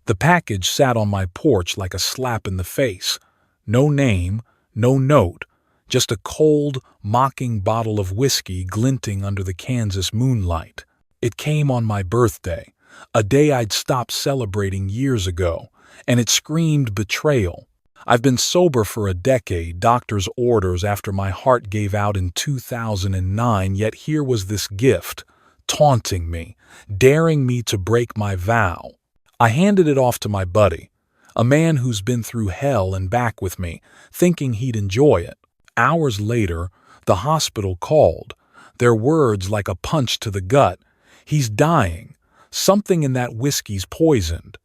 The package sat on my porch like a slap in the face. No name, no note, just a cold, mocking bottle of whiskey glinting under the Kansas moonlight. It came on my birthday, a day I'd stopped celebrating years ago, and it screamed betrayal. I've been sober for a decade, doctor's orders after my heart gave out in 2009, yet here was this gift, taunting me, daring me to break my vow. I handed it off to my buddy, a man who's been through hell and back with me, thinking he'd enjoy it. Hours later, the hospital called, their words like a punch to the gut. He's dying. Something in that whiskey's poisoned.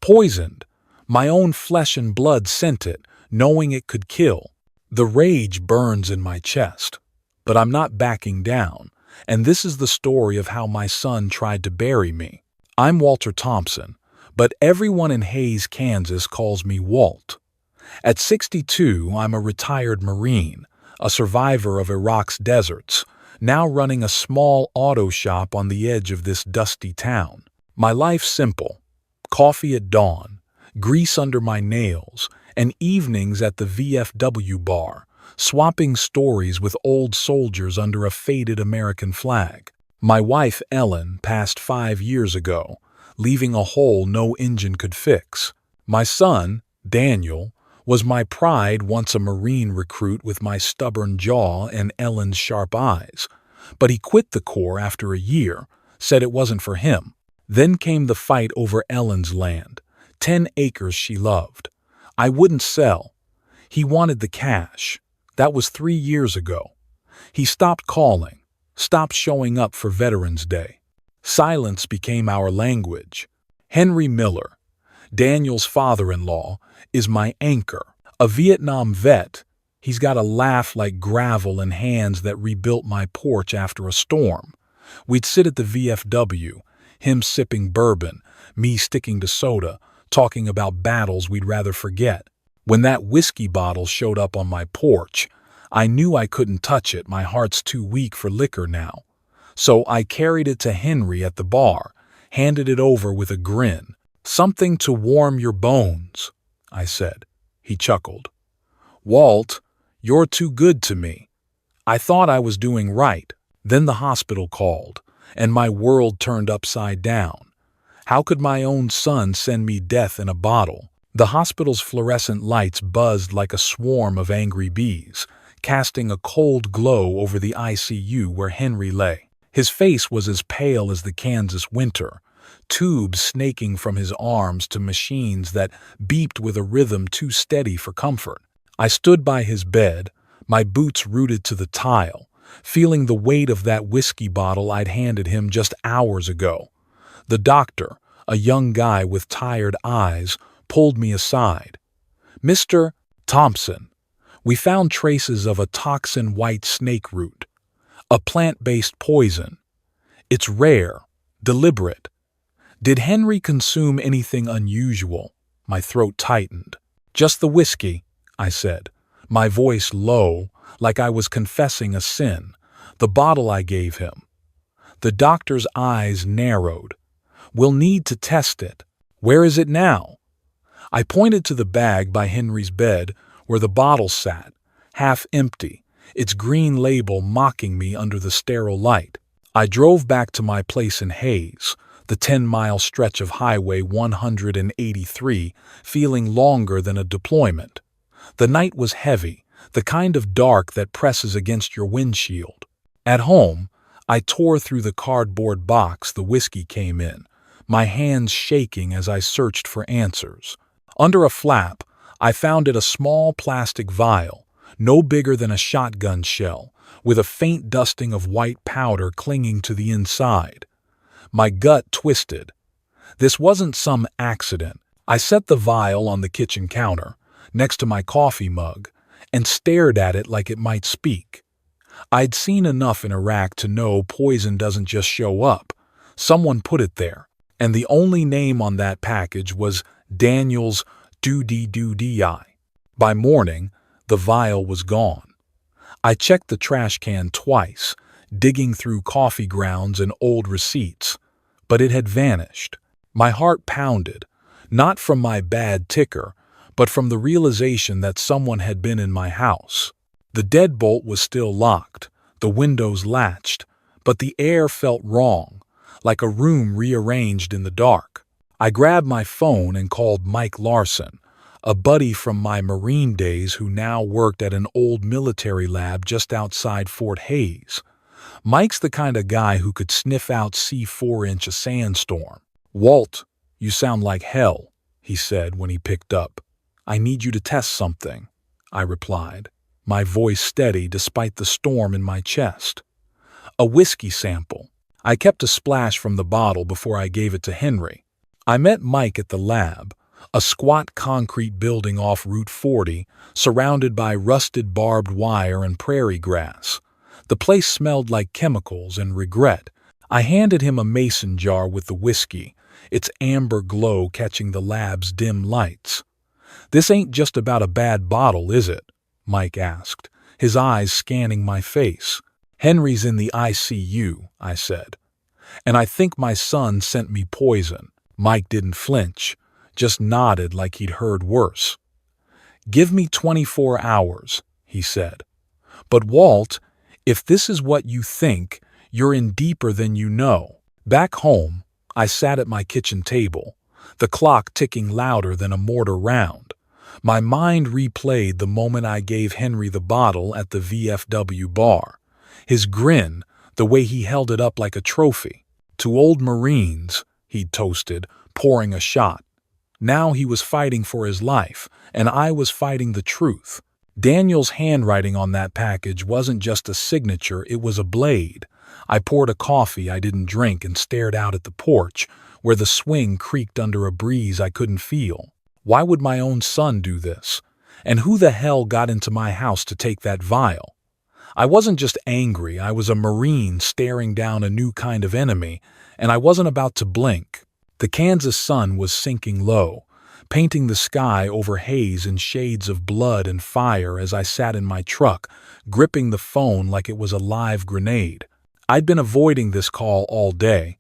Poisoned. My own flesh and blood sent it, knowing it could kill. The rage burns in my chest. But I'm not backing down, and this is the story of how my son tried to bury me. I'm Walter Thompson, but everyone in Hays, Kansas calls me Walt. At 62, I'm a retired Marine, a survivor of Iraq's deserts, now running a small auto shop on the edge of this dusty town. My life's simple: coffee at dawn, grease under my nails, and evenings at the VFW bar, swapping stories with old soldiers under a faded American flag. My wife, Ellen, passed 5 years ago, leaving a hole no engine could fix. My son, Daniel, was my pride, once a Marine recruit with my stubborn jaw and Ellen's sharp eyes. But he quit the Corps after a year, said it wasn't for him. Then came the fight over Ellen's land, 10 acres she loved. I wouldn't sell. He wanted the cash. That was 3 years ago. He stopped calling, stopped showing up for Veterans Day. Silence became our language. Henry Miller, Daniel's father-in-law, is my anchor. A Vietnam vet, he's got a laugh like gravel and hands that rebuilt my porch after a storm. We'd sit at the VFW, him sipping bourbon, me sticking to soda, talking about battles we'd rather forget. When that whiskey bottle showed up on my porch, I knew I couldn't touch it. My heart's too weak for liquor now. So I carried it to Henry at the bar, handed it over with a grin. "Something to warm your bones," I said. He chuckled. "Walt, you're too good to me." I thought I was doing right. Then the hospital called, and my world turned upside down. How could my own son send me death in a bottle? The hospital's fluorescent lights buzzed like a swarm of angry bees, casting a cold glow over the ICU where Henry lay. His face was as pale as the Kansas winter, tubes snaking from his arms to machines that beeped with a rhythm too steady for comfort. I stood by his bed, my boots rooted to the tile, feeling the weight of that whiskey bottle I'd handed him just hours ago. The doctor, a young guy with tired eyes, pulled me aside. "Mr. Thompson, we found traces of a toxin white snake root, a plant-based poison. It's rare, deliberate. Did Henry consume anything unusual?" My throat tightened. "Just the whiskey," I said, my voice low, like I was confessing a sin. "The bottle I gave him." The doctor's eyes narrowed. "We'll need to test it. Where is it now?" I pointed to the bag by Henry's bed where the bottle sat, half empty, its green label mocking me under the sterile light. I drove back to my place in Hays, the 10-mile stretch of Highway 183, feeling longer than a deployment. The night was heavy, the kind of dark that presses against your windshield. At home, I tore through the cardboard box the whiskey came in, my hands shaking as I searched for answers. Under a flap, I found it a small plastic vial, no bigger than a shotgun shell, with a faint dusting of white powder clinging to the inside. My gut twisted. This wasn't some accident. I set the vial on the kitchen counter, next to my coffee mug, and stared at it like it might speak. I'd seen enough in Iraq to know poison doesn't just show up. Someone put it there, and the only name on that package was Daniel's Doody. By morning, the vial was gone. I checked the trash can twice, digging through coffee grounds and old receipts, but it had vanished. My heart pounded, Not from my bad ticker, but from the realization that someone had been in my house. The deadbolt was still locked, the windows latched, but the air felt wrong, like a room rearranged in the dark. I grabbed my phone and called Mike Larson, a buddy from my Marine days who now worked at an old military lab just outside Fort Hays. Mike's the kind of guy who could sniff out C4-inch a sandstorm. "Walt, you sound like hell," he said when he picked up. "I need you to test something," I replied, my voice steady despite the storm in my chest. "A whiskey sample." I kept a splash from the bottle before I gave it to Henry. I met Mike at the lab, a squat concrete building off Route 40, surrounded by rusted barbed wire and prairie grass. The place smelled like chemicals and regret. I handed him a mason jar with the whiskey, its amber glow catching the lab's dim lights. "This ain't just about a bad bottle, is it?" Mike asked, his eyes scanning my face. "Henry's in the ICU," I said. "And I think my son sent me poison." Mike didn't flinch, just nodded like he'd heard worse. "Give me 24 hours, he said. "But Walt, if this is what you think, you're in deeper than you know." Back home, I sat at my kitchen table, the clock ticking louder than a mortar round. My mind replayed the moment I gave Henry the bottle at the VFW bar. His grin, the way he held it up like a trophy. "To old Marines," he'd toasted, pouring a shot. Now he was fighting for his life, and I was fighting the truth. Daniel's handwriting on that package wasn't just a signature, it was a blade. I poured a coffee I didn't drink and stared out at the porch, where the swing creaked under a breeze I couldn't feel. Why would my own son do this? And who the hell got into my house to take that vial? I wasn't just angry, I was a Marine staring down a new kind of enemy, and I wasn't about to blink. The Kansas sun was sinking low, painting the sky over haze in shades of blood and fire as I sat in my truck, gripping the phone like it was a live grenade. I'd been avoiding this call all day,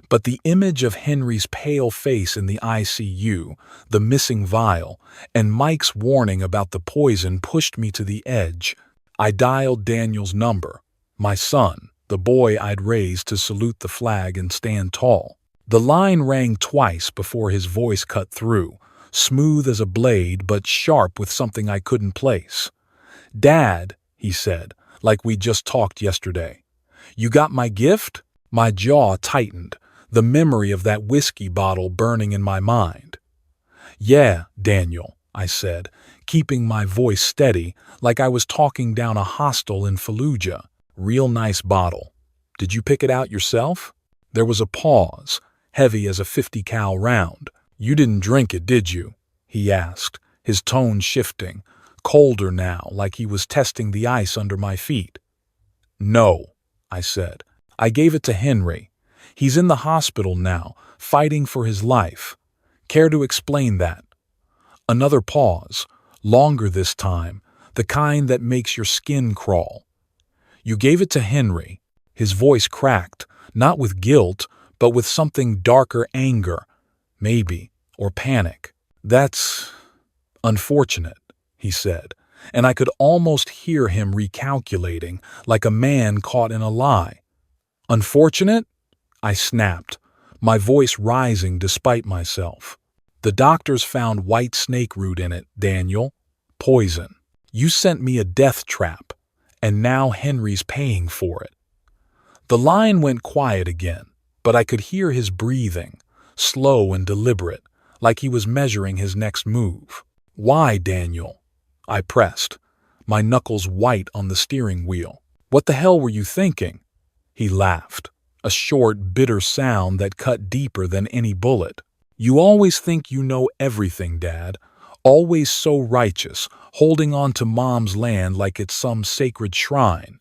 but the image of Henry's pale face in the ICU, the missing vial, and Mike's warning about the poison pushed me to the edge. I dialed Daniel's number, my son, the boy I'd raised to salute the flag and stand tall. The line rang twice before his voice cut through, smooth as a blade but sharp with something I couldn't place. "Dad," he said, like we just talked yesterday. "You got my gift?" My jaw tightened, the memory of that whiskey bottle burning in my mind. "Yeah, Daniel," I said, keeping my voice steady like I was talking down a hostel in Fallujah. "Real nice bottle. Did you pick it out yourself?" There was a pause, heavy as a 50 cal round. "You didn't drink it, did you?" he asked, his tone shifting, colder now, like he was testing the ice under my feet. "No," I said. "I gave it to Henry. He's in the hospital now, fighting for his life. Care to explain that?" Another pause, longer this time, the kind that makes your skin crawl. "You gave it to Henry." His voice cracked, not with guilt, but with something darker, anger, maybe, or panic. "That's unfortunate," he said, and I could almost hear him recalculating, like a man caught in a lie. "Unfortunate?" I snapped, my voice rising despite myself. "The doctors found white snake root in it, Daniel. Poison. You sent me a death trap, and now Henry's paying for it." The line went quiet again, but I could hear his breathing, slow and deliberate, like he was measuring his next move. "Why, Daniel?" I pressed, my knuckles white on the steering wheel. "What the hell were you thinking?" He laughed, a short, bitter sound that cut deeper than any bullet. "You always think you know everything, Dad. Always so righteous, holding on to Mom's land like it's some sacred shrine.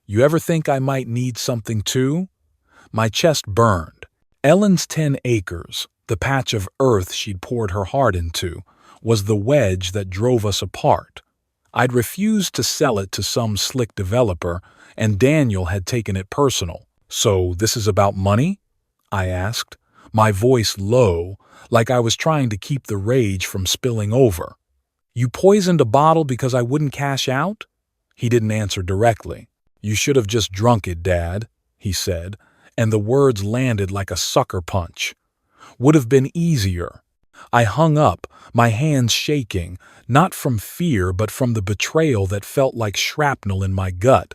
You ever think I might need something too?" My chest burned. Ellen's 10 acres, the patch of earth she'd poured her heart into, was the wedge that drove us apart. I'd refused to sell it to some slick developer, and Daniel had taken it personal. "So this is about money?" I asked, my voice low, like I was trying to keep the rage from spilling over. "You poisoned a bottle because I wouldn't cash out?" He didn't answer directly. "You should have just drunk it, Dad," he said, and the words landed like a sucker punch. "Would have been easier." I hung up, my hands shaking, not from fear but from the betrayal that felt like shrapnel in my gut.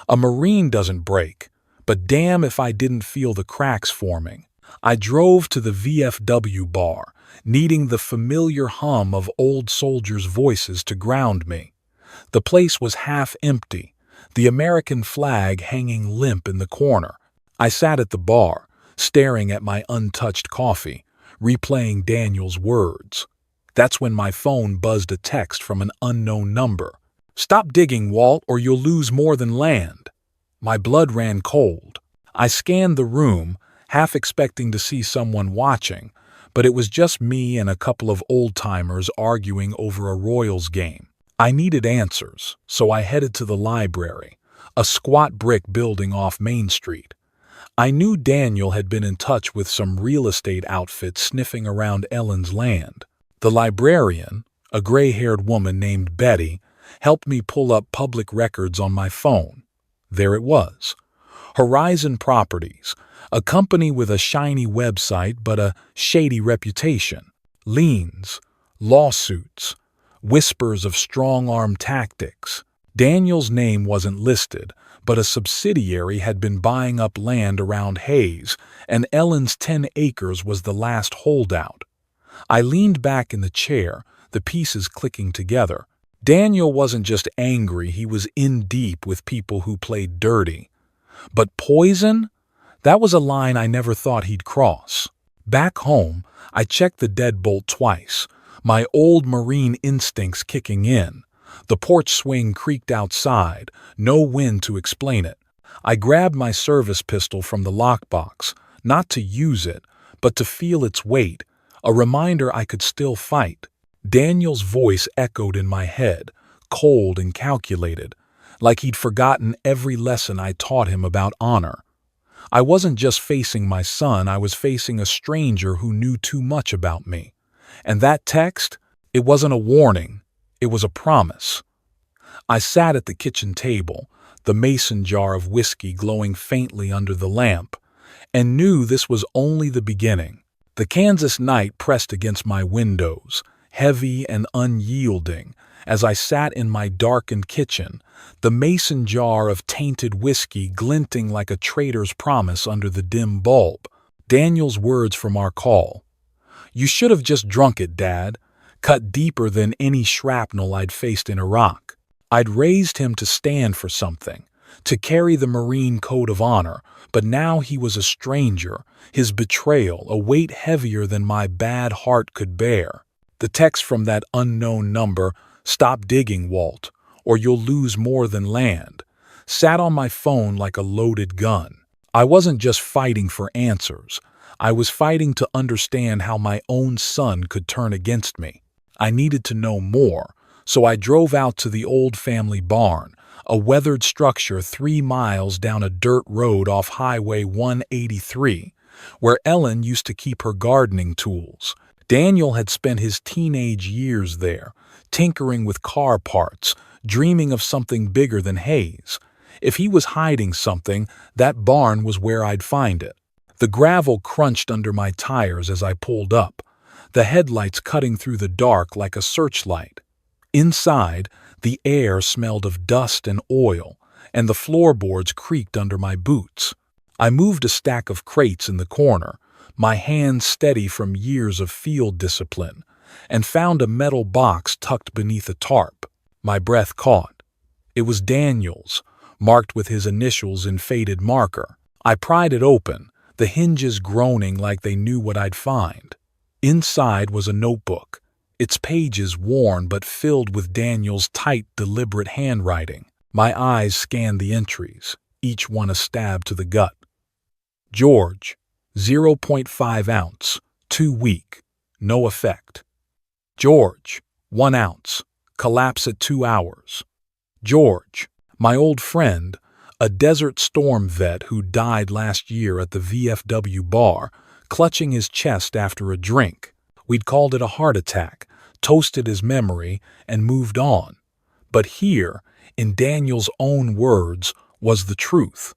A Marine doesn't break, but damn if I didn't feel the cracks forming. I drove to the VFW bar, needing the familiar hum of old soldiers' voices to ground me. The place was half empty, the American flag hanging limp in the corner. I sat at the bar, staring at my untouched coffee, replaying Daniel's words. That's when my phone buzzed a text from an unknown number. "Stop digging, Walt, or you'll lose more than land." My blood ran cold. I scanned the room, half expecting to see someone watching, but it was just me and a couple of old-timers arguing over a Royals game. I needed answers, so I headed to the library, a squat brick building off Main Street. I knew Daniel had been in touch with some real estate outfit sniffing around Ellen's land. The librarian, a gray-haired woman named Betty, helped me pull up public records on my phone. There it was. Horizon Properties, a company with a shiny website but a shady reputation. Liens, lawsuits, whispers of strong-arm tactics. Daniel's name wasn't listed, but a subsidiary had been buying up land around Hayes, and Ellen's 10 acres was the last holdout. I leaned back in the chair, the pieces clicking together. Daniel wasn't just angry, he was in deep with people who played dirty. But poison? That was a line I never thought he'd cross. Back home, I checked the deadbolt twice, my old Marine instincts kicking in. The porch swing creaked outside, no wind to explain it. I grabbed my service pistol from the lockbox, not to use it, but to feel its weight, a reminder I could still fight. Daniel's voice echoed in my head, cold and calculated, like he'd forgotten every lesson I taught him about honor. I wasn't just facing my son, I was facing a stranger who knew too much about me. And that text, it wasn't a warning, it was a promise. I sat at the kitchen table, the mason jar of whiskey glowing faintly under the lamp, and knew this was only the beginning. The Kansas night pressed against my windows, heavy and unyielding, as I sat in my darkened kitchen, the mason jar of tainted whiskey glinting like a traitor's promise under the dim bulb. Daniel's words from our call. "You should have just drunk it, Dad," cut deeper than any shrapnel I'd faced in Iraq. I'd raised him to stand for something, to carry the Marine code of honor, but now he was a stranger, his betrayal a weight heavier than my bad heart could bear. The text from that unknown number, "Stop digging, Walt, or you'll lose more than land," sat on my phone like a loaded gun. I wasn't just fighting for answers. I was fighting to understand how my own son could turn against me. I needed to know more, so I drove out to the old family barn, a weathered structure 3 miles down a dirt road off Highway 183, where Ellen used to keep her gardening tools. Daniel had spent his teenage years there, tinkering with car parts, dreaming of something bigger than Hayes. If he was hiding something, that barn was where I'd find it. The gravel crunched under my tires as I pulled up, the headlights cutting through the dark like a searchlight. Inside, the air smelled of dust and oil, and the floorboards creaked under my boots. I moved a stack of crates in the corner, my hands steady from years of field discipline, and found a metal box tucked beneath a tarp. My breath caught. It was Daniel's, marked with his initials in faded marker. I pried it open, the hinges groaning like they knew what I'd find. Inside was a notebook, its pages worn but filled with Daniel's tight, deliberate handwriting. My eyes scanned the entries, each one a stab to the gut. George, 0.5 ounce, 2 week, no effect. George, 1 ounce, collapse at 2 hours. George, my old friend, a Desert Storm vet who died last year at the VFW bar, clutching his chest after a drink. We'd called it a heart attack, toasted his memory, and moved on. But here, in Daniel's own words, was the truth.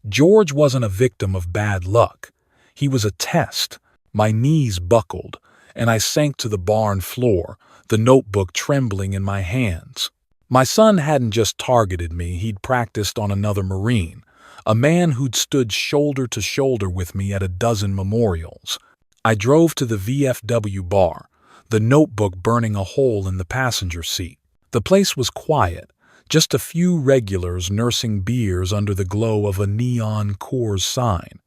George wasn't a victim of bad luck. He was a test. My knees buckled, and I sank to the barn floor, the notebook trembling in my hands. My son hadn't just targeted me, he'd practiced on another Marine, a man who'd stood shoulder to shoulder with me at a dozen memorials. I drove to the VFW bar, the notebook burning a hole in the passenger seat. The place was quiet, just a few regulars nursing beers under the glow of a neon Coors sign.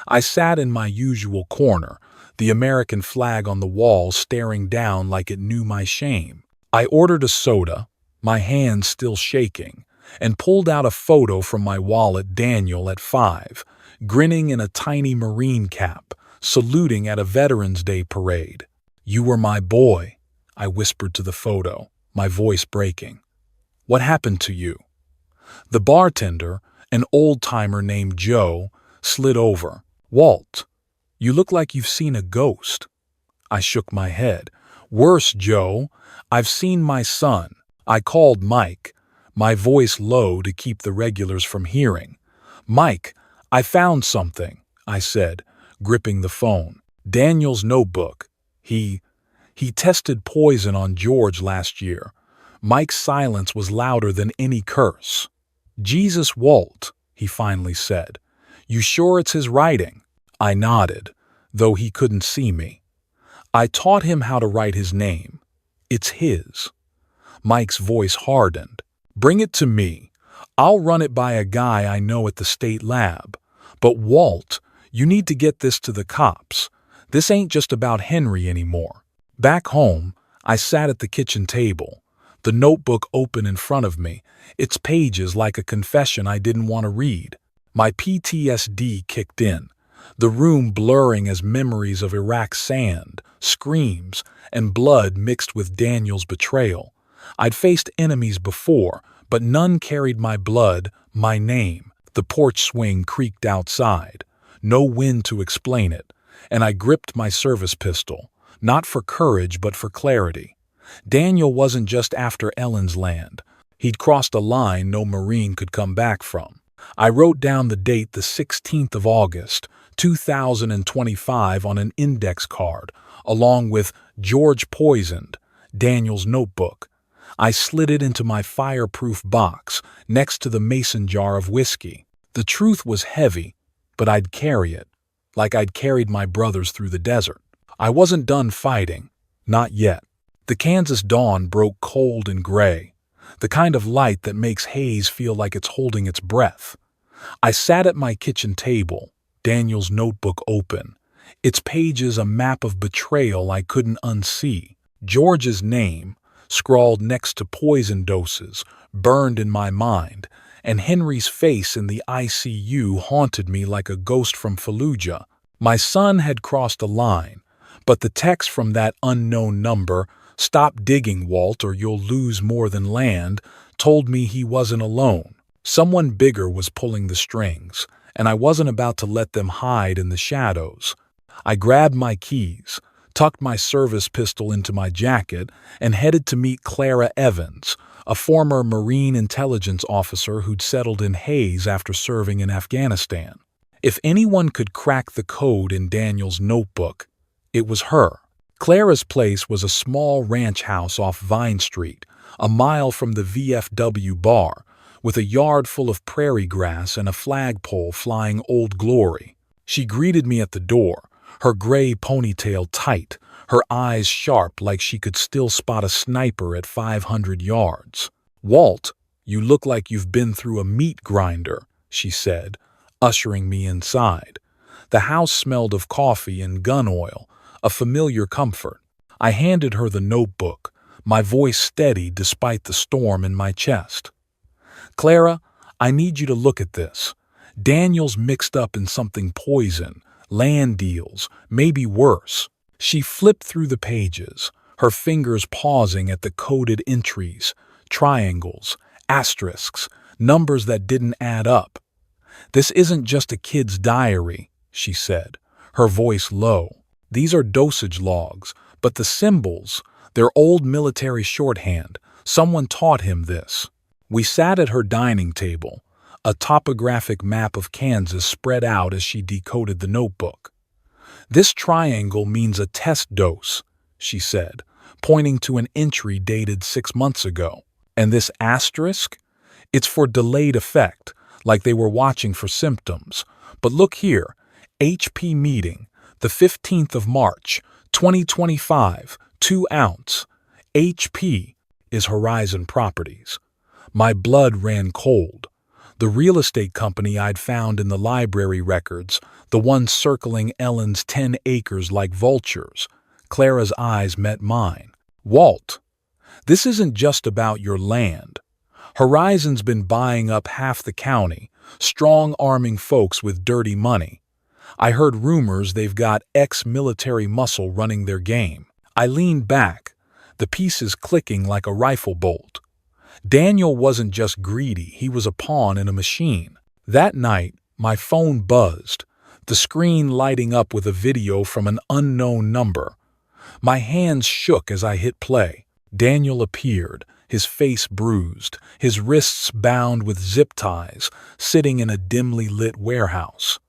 I sat in my usual corner, the American flag on the wall staring down like it knew my shame. I ordered a soda, my hands still shaking, and pulled out a photo from my wallet. Daniel at 5, grinning in a tiny Marine cap, saluting at a Veterans Day parade. "You were my boy," I whispered to the photo, my voice breaking. "What happened to you?" The bartender, an old-timer named Joe, slid over. "Walt, you look like you've seen a ghost." I shook my head. "Worse, Joe. I've seen my son." I called Mike, my voice low to keep the regulars from hearing. "Mike, I found something," I said, gripping the phone. "Daniel's notebook. He tested poison on George last year." Mike's silence was louder than any curse. "Jesus, Walt," he finally said. "You sure it's his writing?" I nodded, though he couldn't see me. "I taught him how to write his name. It's his." Mike's voice hardened. "Bring it to me. I'll run it by a guy I know at the state lab. But Walt, you need to get this to the cops. This ain't just about Henry anymore." Back home, I sat at the kitchen table, the notebook open in front of me, its pages like a confession I didn't want to read. My PTSD kicked in, the room blurring as memories of Iraq's sand, screams, and blood mixed with Daniel's betrayal. I'd faced enemies before, but none carried my blood, my name. The porch swing creaked outside, no wind to explain it, and I gripped my service pistol, not for courage but for clarity. Daniel wasn't just after Ellen's land. He'd crossed a line no Marine could come back from. I wrote down the date, the 16th of August, 2025, on an index card, along with "George poisoned," Daniel's notebook. I slid it into my fireproof box next to the mason jar of whiskey. The truth was heavy, but I'd carry it, like I'd carried my brothers through the desert. I wasn't done fighting, not yet. The Kansas dawn broke cold and gray, the kind of light that makes haze feel like it's holding its breath. I sat at my kitchen table, Daniel's notebook open, its pages a map of betrayal I couldn't unsee. George's name, scrawled next to poison doses, burned in my mind, and Henry's face in the ICU haunted me like a ghost from Fallujah. My son had crossed a line, but the text from that unknown number, "Stop digging, Walt, or you'll lose more than land," told me he wasn't alone. Someone bigger was pulling the strings, and I wasn't about to let them hide in the shadows. I grabbed my keys, tucked my service pistol into my jacket, and headed to meet Clara Evans, a former Marine intelligence officer who'd settled in Hayes after serving in Afghanistan. If anyone could crack the code in Daniel's notebook, it was her. Clara's place was a small ranch house off Vine Street, a mile from the VFW bar, with a yard full of prairie grass and a flagpole flying Old Glory. She greeted me at the door, her gray ponytail tight, her eyes sharp like she could still spot a sniper at 500 yards. "Walt, you look like you've been through a meat grinder," she said, ushering me inside. The house smelled of coffee and gun oil, a familiar comfort. I handed her the notebook, my voice steady despite the storm in my chest. "Clara, I need you to look at this. Daniel's mixed up in something poison, land deals, maybe worse." She flipped through the pages, her fingers pausing at the coded entries, triangles, asterisks, numbers that didn't add up. "This isn't just a kid's diary," she said, her voice low. "These are dosage logs, but the symbols, they're old military shorthand. Someone taught him this." We sat at her dining table, a topographic map of Kansas spread out as she decoded the notebook. "This triangle means a test dose," she said, pointing to an entry dated 6 months ago. "And this asterisk? It's for delayed effect, like they were watching for symptoms. But look here, HP meeting, the 15th of March, 2025, 2 ounce. HP is Horizon Properties." My blood ran cold. The real estate company I'd found in the library records, the one circling Ellen's 10 acres like vultures. Clara's eyes met mine. "Walt, this isn't just about your land. Horizon's been buying up half the county, strong-arming folks with dirty money. I heard rumors they've got ex-military muscle running their game." I leaned back, the pieces clicking like a rifle bolt. Daniel wasn't just greedy, he was a pawn in a machine. That night, my phone buzzed, the screen lighting up with a video from an unknown number. My hands shook as I hit play. Daniel appeared, his face bruised, his wrists bound with zip ties, sitting in a dimly lit warehouse.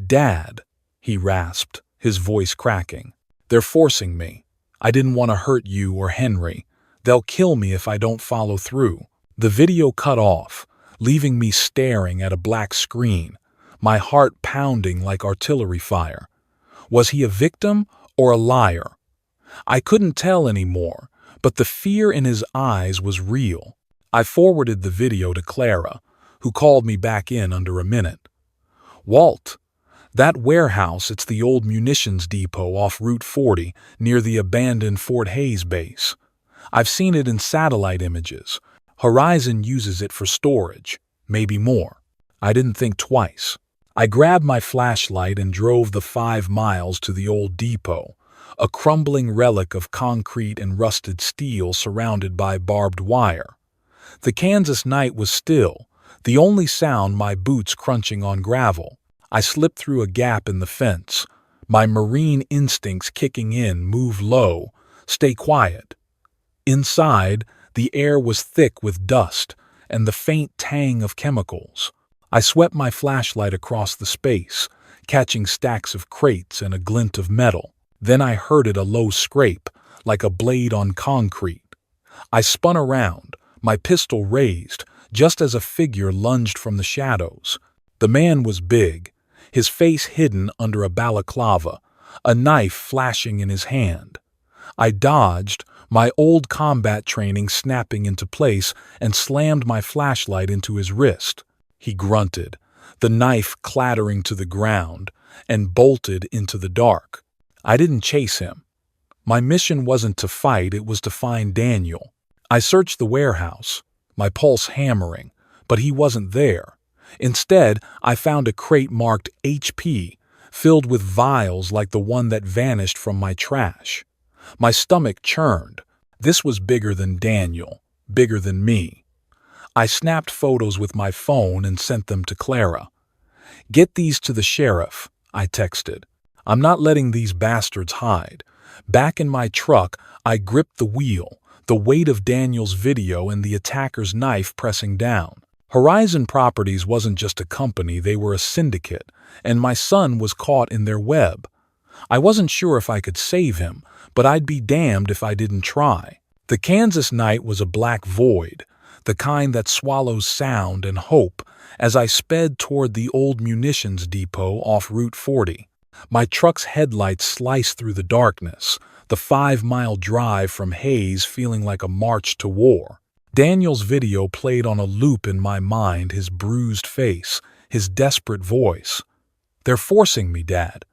"Dad," he rasped, his voice cracking. "They're forcing me. I didn't want to hurt you or Henry. They'll kill me if I don't follow through." The video cut off, leaving me staring at a black screen, my heart pounding like artillery fire. Was he a victim or a liar? I couldn't tell anymore, but the fear in his eyes was real. I forwarded the video to Clara, who called me back in under a minute. "Walt, that warehouse, it's the old munitions depot off Route 40 near the abandoned Fort Hays base. I've seen it in satellite images. Horizon uses it for storage, maybe more." I didn't think twice. I grabbed my flashlight and drove the 5 miles to the old depot, a crumbling relic of concrete and rusted steel surrounded by barbed wire. The Kansas night was still, the only sound my boots crunching on gravel. I slipped through a gap in the fence, my marine instincts kicking in. Move low, stay quiet. Inside, the air was thick with dust and the faint tang of chemicals. I swept my flashlight across the space, catching stacks of crates and a glint of metal. Then I heard a low scrape, like a blade on concrete. I spun around, my pistol raised, just as a figure lunged from the shadows. The man was big, his face hidden under a balaclava, a knife flashing in his hand. I dodged, my old combat training snapping into place, and slammed my flashlight into his wrist. He grunted, the knife clattering to the ground, and bolted into the dark. I didn't chase him. My mission wasn't to fight, it was to find Daniel. I searched the warehouse, my pulse hammering, but he wasn't there. Instead, I found a crate marked HP, filled with vials like the one that vanished from my trash. My stomach churned. This was bigger than Daniel, bigger than me. I snapped photos with my phone and sent them to Clara. "Get these to the sheriff," I texted. "I'm not letting these bastards hide." Back in my truck, I gripped the wheel, the weight of Daniel's video and the attacker's knife pressing down. Horizon Properties wasn't just a company, they were a syndicate, and my son was caught in their web. I wasn't sure if I could save him, but I'd be damned if I didn't try. The Kansas night was a black void, the kind that swallows sound and hope, as I sped toward the old munitions depot off Route 40. My truck's headlights sliced through the darkness, the 5-mile drive from Hays feeling like a march to war. Daniel's video played on a loop in my mind, his bruised face, his desperate voice. "They're forcing me, Dad."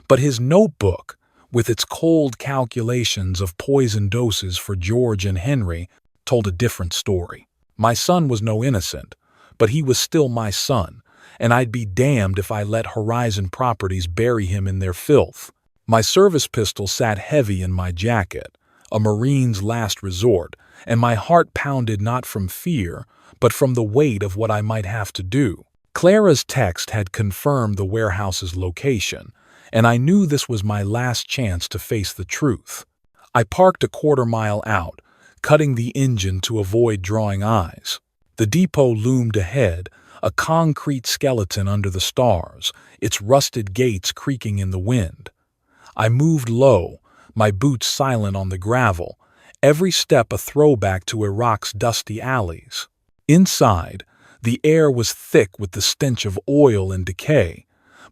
But his notebook, with its cold calculations of poison doses for George and Henry, told a different story. My son was no innocent, but he was still my son, and I'd be damned if I let Horizon Properties bury him in their filth. My service pistol sat heavy in my jacket, a Marine's last resort, and my heart pounded not from fear, but from the weight of what I might have to do. Clara's text had confirmed the warehouse's location, and I knew this was my last chance to face the truth. I parked a quarter-mile out, cutting the engine to avoid drawing eyes. The depot loomed ahead, a concrete skeleton under the stars, its rusted gates creaking in the wind. I moved low, my boots silent on the gravel, every step a throwback to Iraq's dusty alleys. Inside, the air was thick with the stench of oil and decay.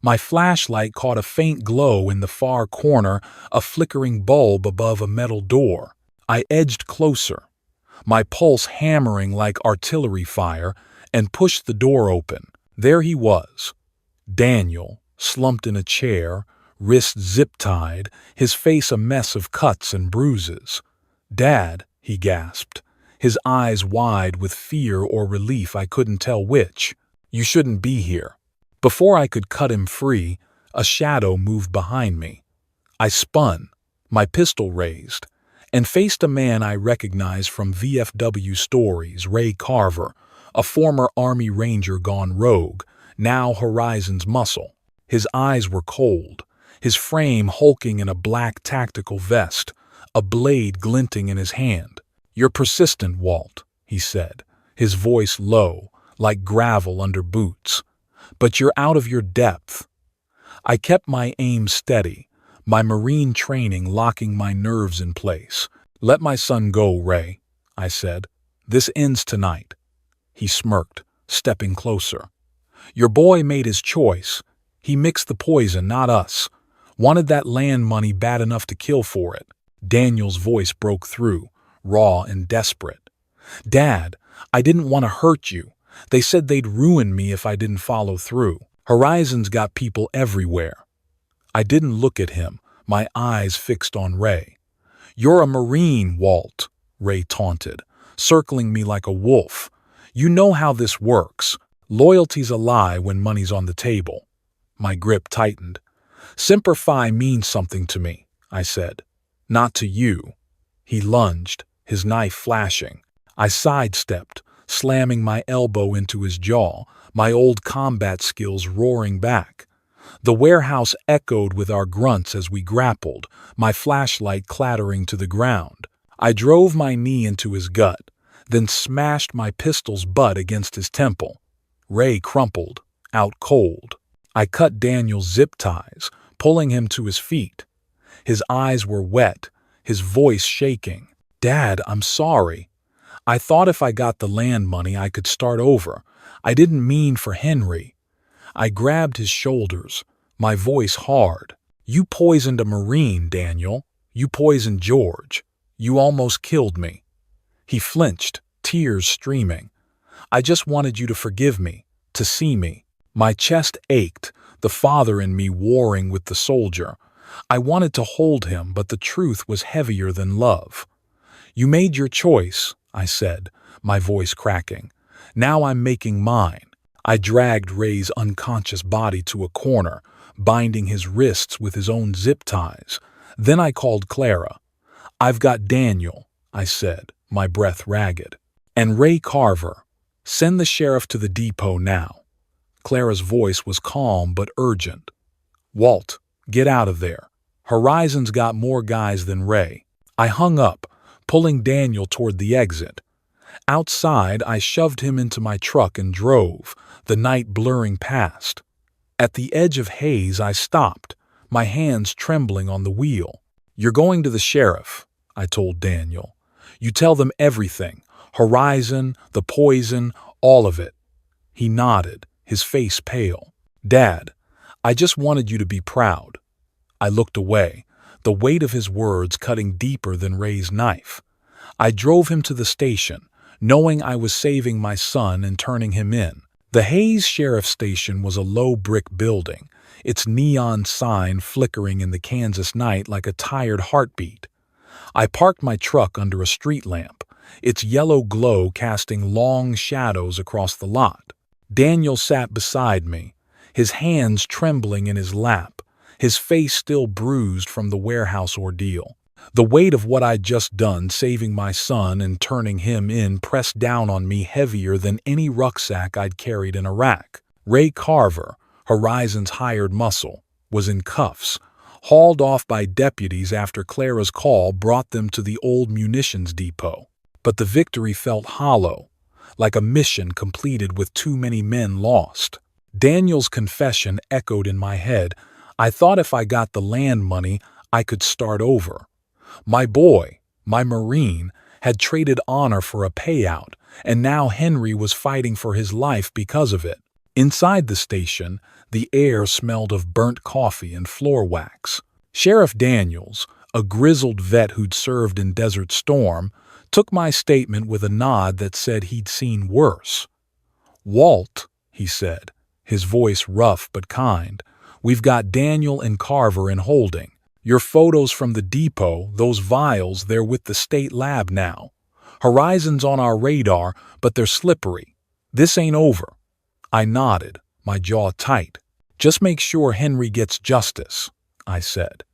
My flashlight caught a faint glow in the far corner, a flickering bulb above a metal door. I edged closer, my pulse hammering like artillery fire, and pushed the door open. There he was, Daniel, slumped in a chair, wrists zip-tied, his face a mess of cuts and bruises. "Dad," he gasped, his eyes wide with fear or relief, I couldn't tell which. "You shouldn't be here." Before I could cut him free, a shadow moved behind me. I spun, my pistol raised, and faced a man I recognized from VFW stories, Ray Carver, a former Army Ranger gone rogue, now Horizon's muscle. His eyes were cold, his frame hulking in a black tactical vest, a blade glinting in his hand. "You're persistent, Walt," he said, his voice low, like gravel under boots. "But you're out of your depth." I kept my aim steady, my Marine training locking my nerves in place. "Let my son go, Ray," I said. "This ends tonight." He smirked, stepping closer. "Your boy made his choice. He mixed the poison, not us. Wanted that land money bad enough to kill for it." Daniel's voice broke through, raw and desperate. "Dad, I didn't want to hurt you. They said they'd ruin me if I didn't follow through. Horizon's got people everywhere." I didn't look at him, my eyes fixed on Ray. "You're a Marine, Walt," Ray taunted, circling me like a wolf. "You know how this works. Loyalty's a lie when money's on the table." My grip tightened. "Semper Fi means something to me," I said. "Not to you." He lunged, his knife flashing. I sidestepped, slamming my elbow into his jaw, my old combat skills roaring back. The warehouse echoed with our grunts as we grappled, my flashlight clattering to the ground. I drove my knee into his gut, then smashed my pistol's butt against his temple. Ray crumpled, out cold. I cut Daniel's zip ties, pulling him to his feet. His eyes were wet, his voice shaking. "Dad, I'm sorry. I thought if I got the land money I could start over. I didn't mean for Henry." I grabbed his shoulders, my voice hard. "You poisoned a Marine, Daniel. You poisoned George. You almost killed me." He flinched, tears streaming. "I just wanted you to forgive me, to see me." My chest ached, the father in me warring with the soldier. I wanted to hold him, but the truth was heavier than love. "You made your choice," I said, my voice cracking. "Now I'm making mine." I dragged Ray's unconscious body to a corner, binding his wrists with his own zip ties. Then I called Clara. "I've got Daniel," I said, my breath ragged. "And Ray Carver. Send the sheriff to the depot now." Clara's voice was calm but urgent. "Walt, get out of there. Horizon's got more guys than Ray." I hung up, pulling Daniel toward the exit. Outside, I shoved him into my truck and drove, the night blurring past. At the edge of haze, I stopped, my hands trembling on the wheel. "You're going to the sheriff," I told Daniel. "You tell them everything, Horizon, the poison, all of it." He nodded, his face pale. "Dad, I just wanted you to be proud." I looked away, the weight of his words cutting deeper than Ray's knife. I drove him to the station, knowing I was saving my son and turning him in. The Hayes Sheriff Station was a low brick building, its neon sign flickering in the Kansas night like a tired heartbeat. I parked my truck under a street lamp, its yellow glow casting long shadows across the lot. Daniel sat beside me, his hands trembling in his lap, his face still bruised from the warehouse ordeal. The weight of what I'd just done, saving my son and turning him in, pressed down on me heavier than any rucksack I'd carried in Iraq. Ray Carver, Horizon's hired muscle, was in cuffs, hauled off by deputies after Clara's call brought them to the old munitions depot. But the victory felt hollow, like a mission completed with too many men lost. Daniel's confession echoed in my head. I thought if I got the land money, I could start over. My boy, my Marine, had traded honor for a payout, and now Henry was fighting for his life because of it. Inside the station, the air smelled of burnt coffee and floor wax. Sheriff Daniels, a grizzled vet who'd served in Desert Storm, took my statement with a nod that said he'd seen worse. "Walt," he said, his voice rough but kind, "we've got Daniel and Carver in holding. Your photos from the depot, those vials, they're with the state lab now. Horizon's on our radar, but they're slippery. This ain't over." I nodded, my jaw tight. "Just make sure Henry gets justice," I said.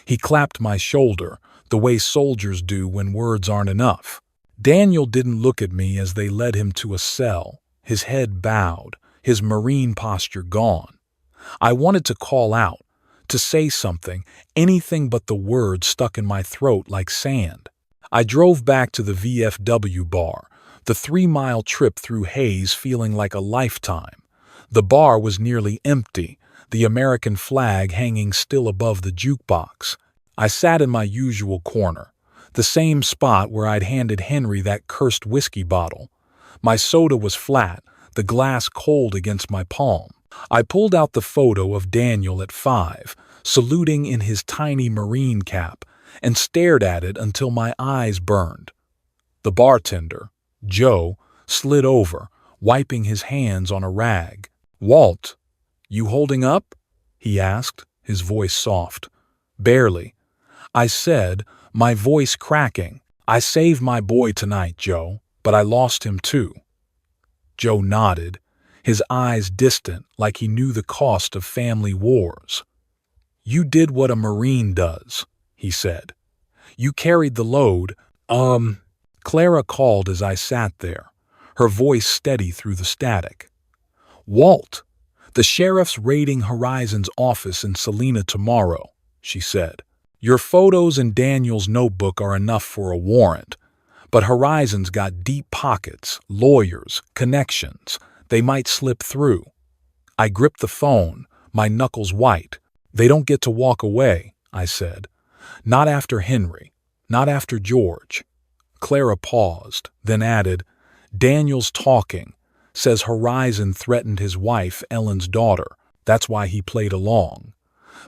He clapped my shoulder, the way soldiers do when words aren't enough. Daniel didn't look at me as they led him to a cell, his head bowed, his Marine posture gone. I wanted to call out, to say something, anything but the words stuck in my throat like sand. I drove back to the VFW bar, the 3-mile trip through haze feeling like a lifetime. The bar was nearly empty, the American flag hanging still above the jukebox. I sat in my usual corner, the same spot where I'd handed Henry that cursed whiskey bottle. My soda was flat, the glass cold against my palm. I pulled out the photo of Daniel at 5, saluting in his tiny Marine cap, and stared at it until my eyes burned. The bartender, Joe, slid over, wiping his hands on a rag. "Walt, you holding up?" he asked, his voice soft. "Barely," I said, my voice cracking. "I saved my boy tonight, Joe, but I lost him too." Joe nodded, his eyes distant like he knew the cost of family wars. "You did what a Marine does," he said. "You carried the load." Clara called as I sat there, her voice steady through the static. "Walt, the sheriff's raiding Horizon's office in Salina tomorrow," she said. "Your photos and Daniel's notebook are enough for a warrant, but Horizon's got deep pockets, lawyers, connections. They might slip through." I gripped the phone, my knuckles white. "They don't get to walk away," I said. "Not after Henry, not after George." Clara paused, then added, "Daniel's talking. Says Horizon threatened his wife, Ellen's daughter. That's why he played along."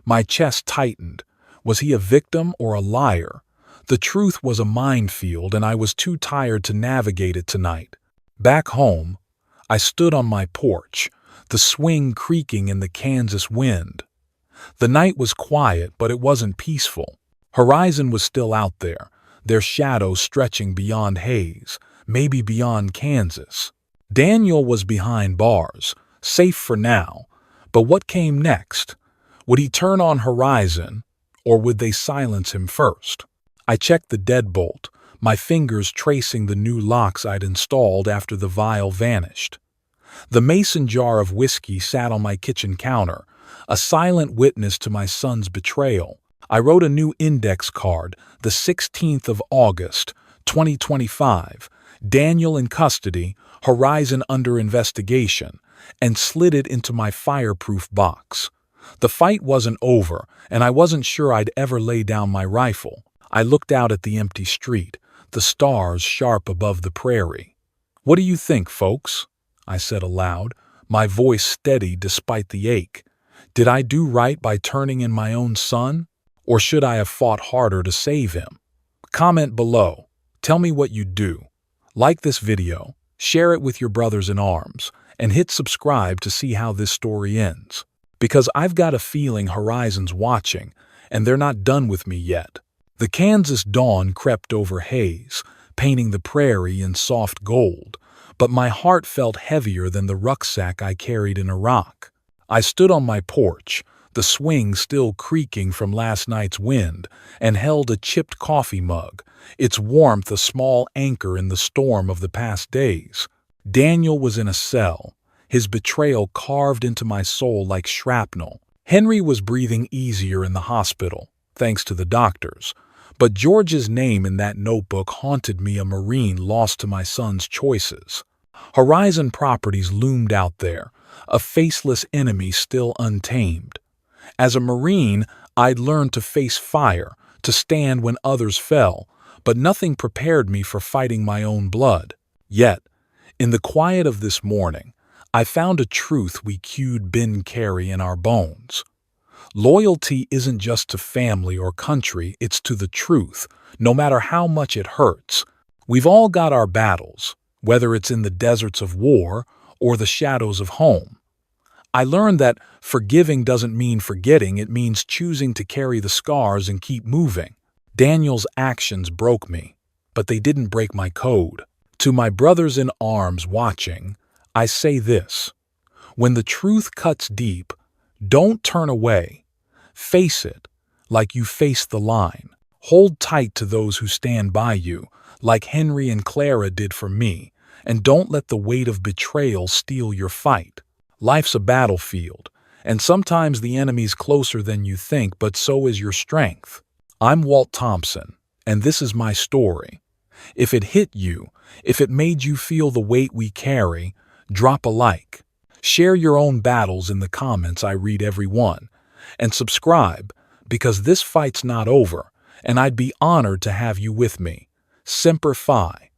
My chest tightened. Was he a victim or a liar? The truth was a minefield, and I was too tired to navigate it tonight. Back home, I stood on my porch, the swing creaking in the Kansas wind. The night was quiet, but it wasn't peaceful. Horizon was still out there, their shadow stretching beyond haze, maybe beyond Kansas. Daniel was behind bars, safe for now, but what came next? Would he turn on Horizon, or would they silence him first? I checked the deadbolt, my fingers tracing the new locks I'd installed after the vial vanished. The mason jar of whiskey sat on my kitchen counter, a silent witness to my son's betrayal. I wrote a new index card, the 16th of August, 2025, Daniel in custody, Horizon under investigation, and slid it into my fireproof box. The fight wasn't over, and I wasn't sure I'd ever lay down my rifle. I looked out at the empty street, the stars sharp above the prairie. "What do you think, folks?" I said aloud, my voice steady despite the ache. "Did I do right by turning in my own son? Or should I have fought harder to save him? Comment below. Tell me what you'd do. Like this video, share it with your brothers in arms, and hit subscribe to see how this story ends. Because I've got a feeling Horizon's watching, and they're not done with me yet. The Kansas dawn crept over haze, painting the prairie in soft gold, but my heart felt heavier than the rucksack I carried in Iraq. I stood on my porch, the swing still creaking from last night's wind, and held a chipped coffee mug, its warmth a small anchor in the storm of the past days. Daniel was in a cell, his betrayal carved into my soul like shrapnel. Henry was breathing easier in the hospital, thanks to the doctors, but George's name in that notebook haunted me, a Marine lost to my son's choices. Horizon Properties loomed out there, a faceless enemy still untamed. As a Marine, I'd learned to face fire, to stand when others fell, but nothing prepared me for fighting my own blood. Yet, in the quiet of this morning, I found a truth we cued been carry in our bones. Loyalty isn't just to family or country, it's to the truth, no matter how much it hurts. We've all got our battles, whether it's in the deserts of war or the shadows of home. I learned that forgiving doesn't mean forgetting, it means choosing to carry the scars and keep moving. Daniel's actions broke me, but they didn't break my code. To my brothers in arms watching, I say this: when the truth cuts deep, don't turn away. Face it like you face the line. Hold tight to those who stand by you, like Henry and Clara did for me, and don't let the weight of betrayal steal your fight. Life's a battlefield, and sometimes the enemy's closer than you think, but so is your strength. I'm Walt Thompson, and this is my story. If it hit you, if it made you feel the weight we carry, drop a like. Share your own battles in the comments, I read every one. And subscribe, because this fight's not over, and I'd be honored to have you with me. Semper Fi.